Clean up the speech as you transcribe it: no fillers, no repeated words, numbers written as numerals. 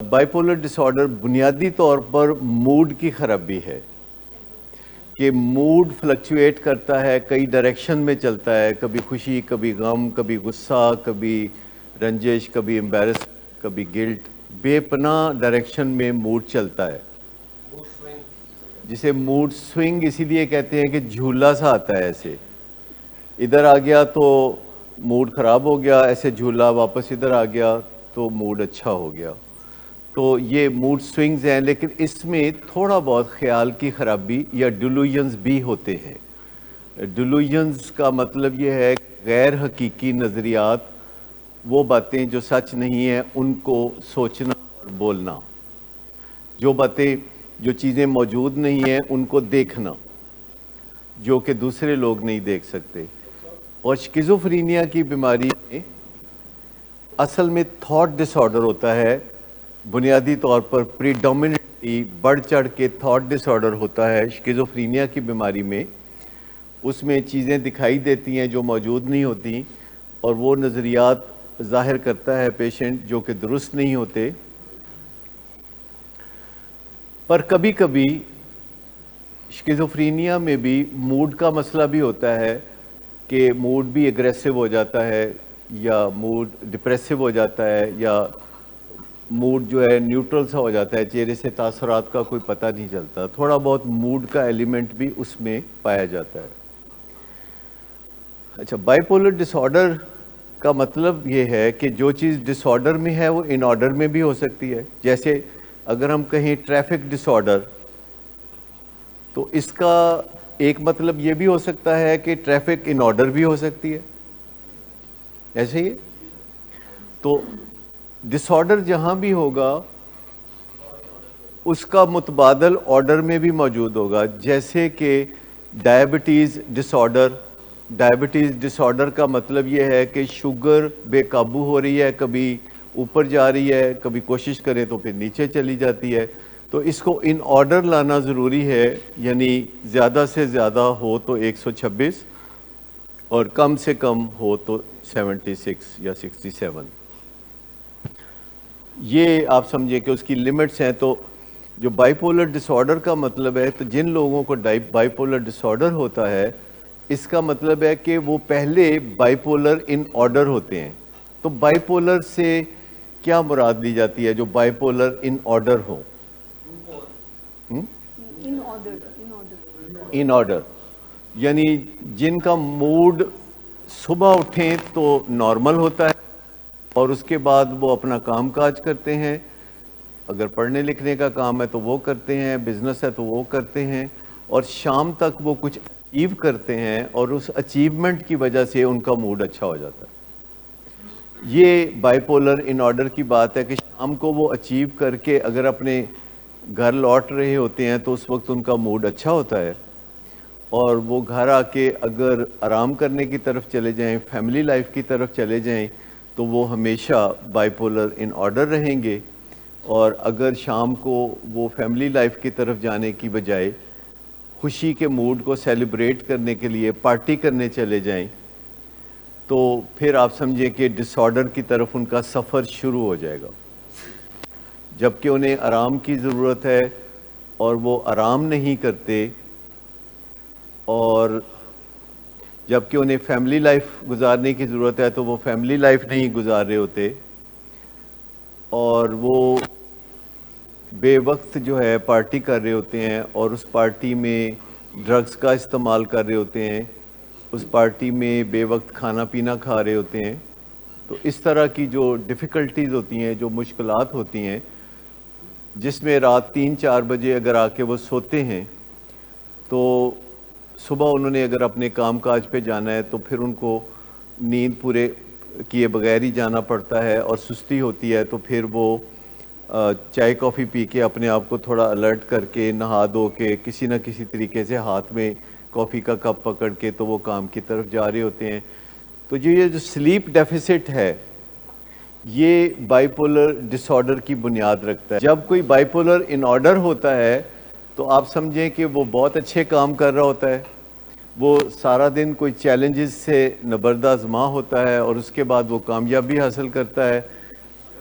Bipolar ڈس order بنیادی طور پر mood کی خرابی ہے کہ موڈ فلکچویٹ کرتا ہے، کئی ڈائریکشن میں چلتا ہے، کبھی خوشی، کبھی غم، کبھی غصہ، کبھی رنجش، کبھی امبیرس، کبھی گلٹ، بے پناہ ڈائریکشن میں موڈ چلتا ہے، جسے موڈ سوئنگ اسی لیے کہتے ہیں کہ جھولا سا آتا ہے، ایسے ادھر آ گیا تو موڈ خراب ہو گیا، ایسے جھولا واپس ادھر آ گیا تو موڈ اچھا ہو گیا۔ تو یہ موڈ سوئنگز ہیں، لیکن اس میں تھوڑا بہت خیال کی خرابی یا ڈیلوژنز بھی ہوتے ہیں۔ ڈیلوژنز کا مطلب یہ ہے غیر حقیقی نظریات، وہ باتیں جو سچ نہیں ہیں ان کو سوچنا اور بولنا، جو چیزیں موجود نہیں ہیں ان کو دیکھنا جو کہ دوسرے لوگ نہیں دیکھ سکتے۔ اور شکیزوفرینیا کی بیماری میں اصل میں تھاٹ ڈس آرڈر ہوتا ہے، بنیادی طور پر پریڈومیننٹلی بڑھ چڑھ کے تھاٹ ڈس آرڈر ہوتا ہے شکیزوفرینیا کی بیماری میں۔ اس میں چیزیں دکھائی دیتی ہیں جو موجود نہیں ہوتی، اور وہ نظریات ظاہر کرتا ہے پیشنٹ جو کہ درست نہیں ہوتے۔ پر کبھی کبھی شکیزوفرینیا میں بھی موڈ کا مسئلہ بھی ہوتا ہے کہ موڈ بھی اگریسو ہو جاتا ہے، یا موڈ ڈپریسو ہو جاتا ہے، یا موڈ جو ہے نیوٹرل سا ہو جاتا ہے، چہرے سے تاثرات کا کوئی پتہ نہیں چلتا، تھوڑا بہت موڈ کا ایلیمنٹ بھی اس میں پایا جاتا ہے۔ اچھا، بائیپولر ڈس آرڈر کا مطلب یہ ہے کہ جو چیز ڈس آرڈر میں ہے وہ ان آرڈر میں بھی ہو سکتی ہے۔ جیسے اگر ہم کہیں ٹریفک ڈس آرڈر، تو اس کا ایک مطلب یہ بھی ہو سکتا ہے کہ ٹریفک ان آرڈر بھی ہو سکتی ہے، ایسے ہی۔ تو ڈس آرڈر جہاں بھی ہوگا اس کا متبادل آرڈر میں بھی موجود ہوگا، جیسے کہ ڈائبٹیز ڈس آرڈر۔ ڈائبٹیز ڈس آرڈر کا مطلب یہ ہے کہ شوگر بے قابو ہو رہی ہے، کبھی اوپر جا رہی ہے، کبھی کوشش کرے تو پھر نیچے چلی جاتی ہے، تو اس کو ان آرڈر لانا ضروری ہے، یعنی زیادہ سے زیادہ ہو تو 126 اور کم سے کم ہو تو 76 یا 67۔ یہ آپ سمجھیں کہ اس کی لیمٹس ہیں۔ تو جو بائیپولر ڈس آرڈر کا مطلب ہے، تو جن لوگوں کو بائیپولر ڈس آرڈر ہوتا ہے، اس کا مطلب ہے کہ وہ پہلے بائیپولر ان آرڈر ہوتے ہیں۔ تو بائیپولر سے کیا مراد لی جاتی ہے جو bipolar in order who? In order یعنی جن کا موڈ صبح اٹھیں تو نارمل ہوتا ہے، اور اس کے بعد وہ اپنا کام کاج کرتے ہیں، اگر پڑھنے لکھنے کا کام ہے تو وہ کرتے ہیں، بزنس ہے تو وہ کرتے ہیں، اور شام تک وہ کچھ اچیو کرتے ہیں، اور اس اچیومنٹ کی وجہ سے ان کا موڈ اچھا ہو جاتا ہے۔ یہ بائیپولر ان آرڈر کی بات ہے کہ شام کو وہ اچیو کر کے اگر اپنے گھر لوٹ رہے ہوتے ہیں تو اس وقت ان کا موڈ اچھا ہوتا ہے، اور وہ گھر آ کے اگر آرام کرنے کی طرف چلے جائیں، فیملی لائف کی طرف چلے جائیں، تو وہ ہمیشہ بائیپولر ان آرڈر رہیں گے۔ اور اگر شام کو وہ فیملی لائف کی طرف جانے کی بجائے خوشی کے موڈ کو سیلیبریٹ کرنے کے لیے پارٹی کرنے چلے جائیں، تو پھر آپ سمجھیں کہ ڈس آرڈر کی طرف ان کا سفر شروع ہو جائے گا، جبکہ انہیں آرام کی ضرورت ہے اور وہ آرام نہیں کرتے، اور جبکہ انہیں فیملی لائف گزارنے کی ضرورت ہے تو وہ فیملی لائف نہیں گزار رہے ہوتے، اور وہ بے وقت جو ہے پارٹی کر رہے ہوتے ہیں، اور اس پارٹی میں ڈرگز کا استعمال کر رہے ہوتے ہیں، اس پارٹی میں بے وقت کھانا پینا کھا رہے ہوتے ہیں۔ تو اس طرح کی جو ڈیفیکلٹیز ہوتی ہیں، جو مشکلات ہوتی ہیں، جس میں رات 3-4 بجے اگر آ کے وہ سوتے ہیں، تو صبح انہوں نے اگر اپنے کام کاج پہ جانا ہے تو پھر ان کو نیند پورے کیے بغیر ہی جانا پڑتا ہے، اور سستی ہوتی ہے، تو پھر وہ چائے کافی پی کے اپنے آپ کو تھوڑا الرٹ کر کے نہا دھو کے کسی نہ کسی طریقے سے ہاتھ میں کافی کا کپ پکڑ کے تو وہ کام کی طرف جا رہے ہوتے ہیں۔ تو یہ جو سلیپ ڈیفیسٹ ہے، یہ بائیپولر ڈس آرڈر کی بنیاد رکھتا ہے۔ جب کوئی بائیپولر ان آرڈر ہوتا ہے تو آپ سمجھیں کہ وہ بہت اچھے کام کر رہا ہوتا ہے، وہ سارا دن کوئی چیلنجز سے نبرد آزما ہوتا ہے، اور اس کے بعد وہ کامیابی حاصل کرتا ہے،